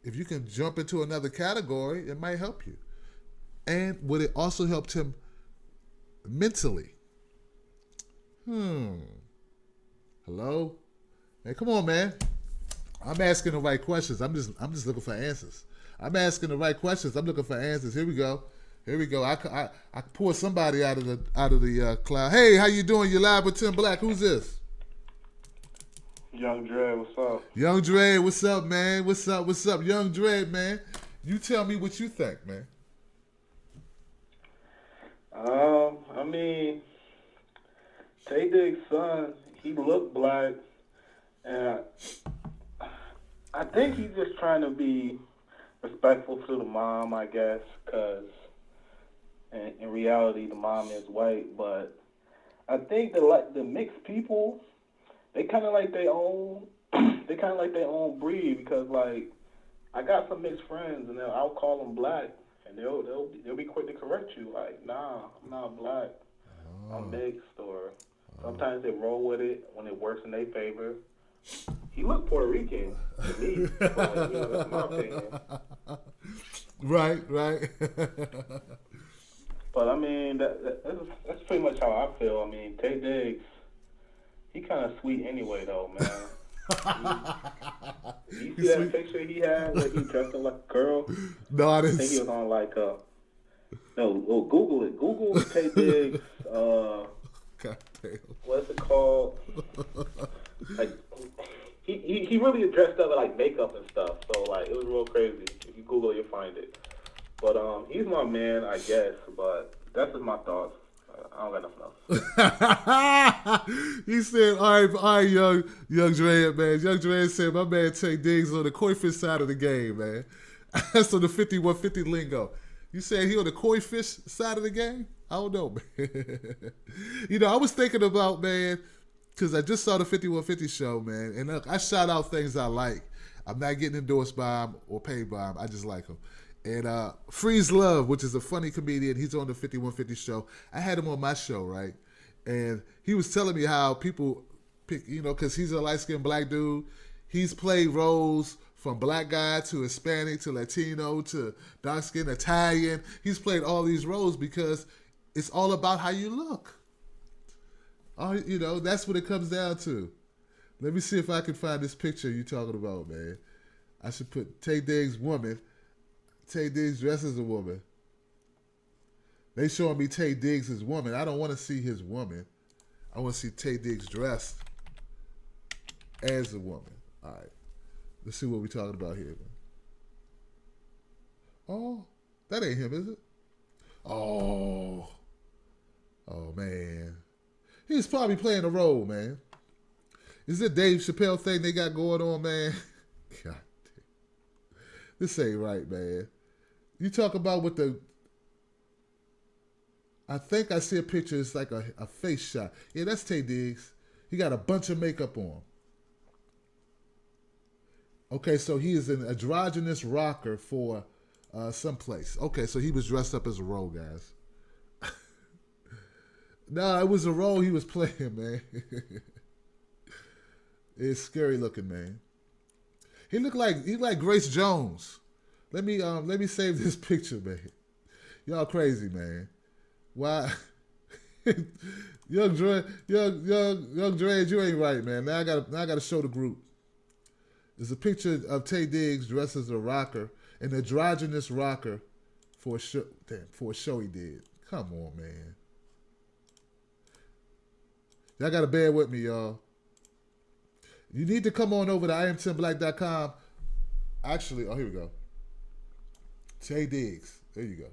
A: if you can jump into another category, it might help you. And would it also help him mentally? Hello? Hey, come on, man. I'm asking the right questions. I'm just looking for answers. I'm asking the right questions. I'm looking for answers. Here we go. I pour somebody out of the cloud. Hey, how you doing? You live with Tim Black. Who's this?
G: Young Dre, what's up?
A: Young Dre, what's up, man? What's up? Young Dre, man. You tell me what you think, man.
G: I mean, Taye Diggs' son, he looked black, and I think he's just trying to be respectful to the mom, I guess, because in reality, the mom is white. But I think the mixed people, they kind of like their own, breed, because like I got some mixed friends, and I'll call them black, and they'll be quick to correct you, like, nah, I'm not black, I'm mixed, or sometimes they roll with it when it works in their favor. He looked Puerto Rican to me, but, that's my opinion.
A: Right.
G: But I mean, that's pretty much how I feel. I mean, Taye Diggs, he kind of sweet anyway, though, man. You see that picture he had where he dressed up like a girl?
A: No, I didn't.
G: I think he was on like Google it. Google Taye Diggs.
A: God damn.
G: What's it called? Like he really dressed up with like makeup and stuff. So like it was real crazy. If you Google it, you'll find it. But he's my man, I guess. But that's just my thoughts. I don't got nothing else.
A: He said, all right, young Dre, man. Young Dre said, my man Taye Diggs on the koi fish side of the game, man. That's on the 5150 lingo. You saying he on the koi fish side of the game? I don't know, man. I was thinking about, man, because I just saw the 5150 show, man. And look, I shout out things I like. I'm not getting endorsed by him or paid by him. I just like him. And Freeze Love, which is a funny comedian, he's on the 5150 show. I had him on my show, right? And he was telling me how people pick, because he's a light-skinned black dude. He's played roles from black guy to Hispanic to Latino to dark-skinned Italian. He's played all these roles because it's all about how you look. That's what it comes down to. Let me see if I can find this picture you're talking about, man. I should put Taye Diggs woman. Taye Diggs dressed as a woman. They showing me Taye Diggs as woman. I don't want to see his woman. I want to see Taye Diggs dressed as a woman. All right. Let's see what we're talking about here. Oh, that ain't him, is it? Oh, man. He's probably playing a role, man. Is it Dave Chappelle thing they got going on, man? God damn. This ain't right, man. You talk about what I think I see a picture, it's like a face shot. Yeah, that's Taye Diggs. He got a bunch of makeup on. Okay, so he is an androgynous rocker for someplace. Okay, so he was dressed up as a role, guys. No, it was a role he was playing, man. It's scary looking, man. He like Grace Jones. Let me save this picture, man. Y'all crazy, man. Why? young Dre, you ain't right, man. Now I gotta show the group. There's a picture of Taye Diggs dressed as a rocker, an androgynous rocker, for a show he did. Come on, man. Y'all gotta bear with me, y'all. You need to come on over to IamTimBlack.com. Actually, here we go. Taye Diggs. There you go.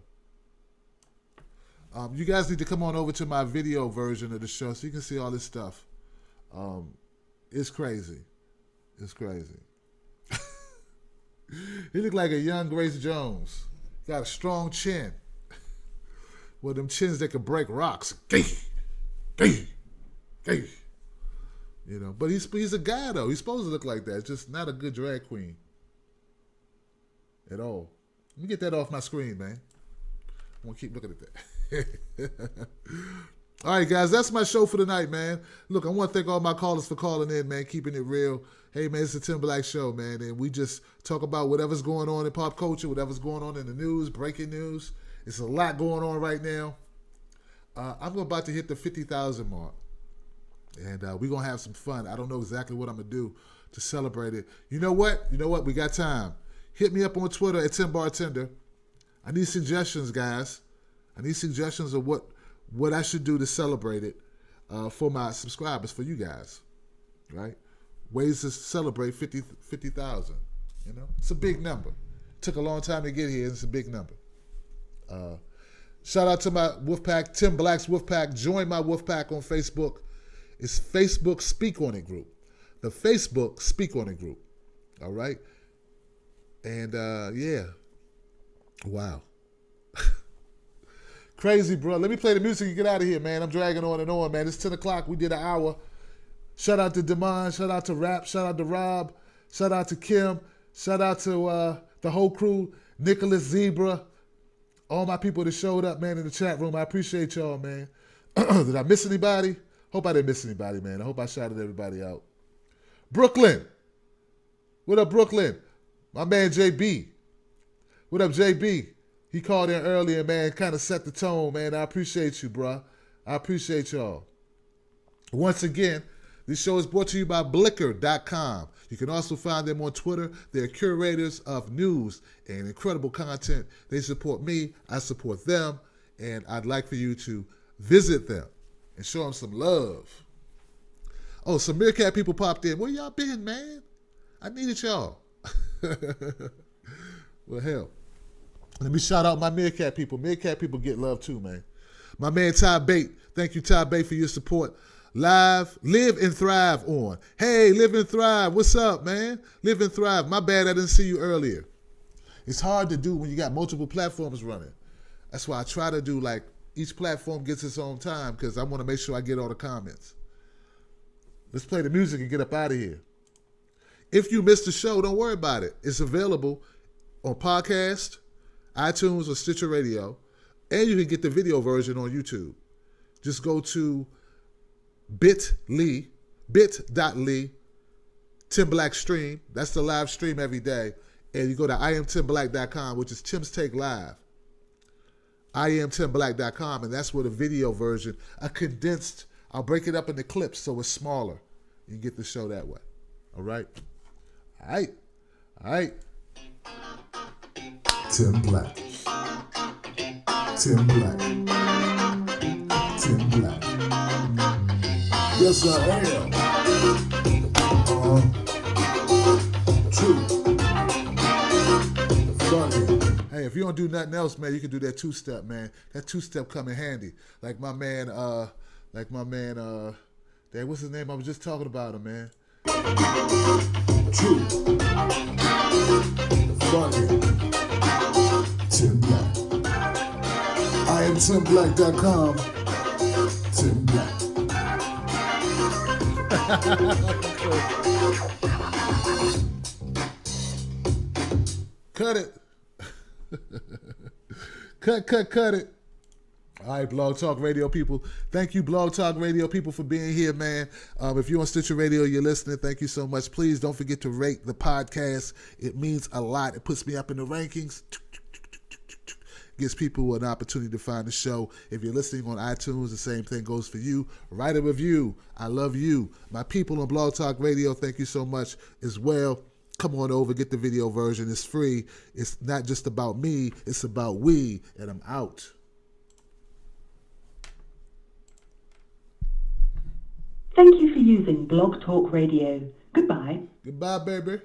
A: You guys need to come on over to my video version of the show so you can see all this stuff. It's crazy. It's crazy. He looked like a young Grace Jones. Got a strong chin. With them chins that could break rocks. Gay. You know, but he's a guy though. He's supposed to look like that. It's just not a good drag queen at all. Let me get that off my screen, man. I want to keep looking at that. All right, guys, that's my show for tonight, man. Look, I want to thank all my callers for calling in, man, keeping it real. Hey, man, it's the Tim Black Show, man, and we just talk about whatever's going on in pop culture, whatever's going on in the news, breaking news. It's a lot going on right now. I'm about to hit the 50,000 mark, and we're going to have some fun. I don't know exactly what I'm going to do to celebrate it. You know what? We got time. Hit me up on Twitter at Tim Bartender. I need suggestions, guys. I need suggestions of what I should do to celebrate it for my subscribers, for you guys, right? Ways to celebrate 50,000. You know, it's a big number. Took a long time to get here. It's a big number. Shout out to my Wolfpack, Tim Black's Wolfpack. Join my Wolfpack on Facebook. It's Facebook Speak On It group. The Facebook Speak On It group. All right. And yeah. Wow. Crazy, bro. Let me play the music and get out of here, man. I'm dragging on and on, man. It's 10 o'clock. We did an hour. Shout out to Demond. Shout out to Rap. Shout out to Rob. Shout out to Kim. Shout out to the whole crew. Nicholas Zebra. All my people that showed up, man, in the chat room. I appreciate y'all, man. Did I miss anybody? Hope I didn't miss anybody, man. I hope I shouted everybody out. Brooklyn. What up, Brooklyn? My man, JB. What up, JB? He called in earlier, man, kind of set the tone, man. I appreciate you, bro. I appreciate y'all. Once again, this show is brought to you by Blicker.com. You can also find them on Twitter. They're curators of news and incredible content. They support me. I support them. And I'd like for you to visit them and show them some love. Oh, some Meerkat people popped in. Where y'all been, man? I needed y'all. Well, hell. Let me shout out my Meerkat people. Meerkat people get love too, man. My man Ty Bate. Thank you, Ty Bate, for your support. Live and Thrive on. Hey, Live and Thrive. What's up, man? Live and Thrive. My bad I didn't see you earlier. It's hard to do when you got multiple platforms running. That's why I try to do like each platform gets its own time because I want to make sure I get all the comments. Let's play the music and get up out of here. If you missed the show, don't worry about it. It's available on podcast, iTunes, or Stitcher Radio, and you can get the video version on YouTube. Just go to bit.ly, Tim Black Stream. That's the live stream every day. And you go to IamTimBlack.com, which is Tim's Take Live. IamTimBlack.com, and that's where the video version, a condensed, I'll break it up into clips so it's smaller. You can get the show that way. All right? All right. All right.
B: Tim Black. Tim Black. Tim Black. Yes, I am. True. Funny.
A: Hey, if you don't do nothing else, man, you can do that two-step, man. That two-step come in handy. Like my man, dang, what's his name? I was just talking about him, man.
B: True. Funny. Tim Black. I am TimBlack.com. Tim Black.
A: Cut it. Cut it. All right, Blog Talk Radio people. Thank you, Blog Talk Radio people, for being here, man. If you're on Stitcher Radio, you're listening, thank you so much. Please don't forget to rate the podcast. It means a lot. It puts me up in the rankings. gives people an opportunity to find the show. If you're listening on iTunes, the same thing goes for you. Write a review. I love you. My people on Blog Talk Radio, thank you so much as well. Come on over, get the video version. It's free. It's not just about me. It's about we, and I'm out.
H: Thank you for using Blog Talk Radio. Goodbye.
A: Goodbye, baby.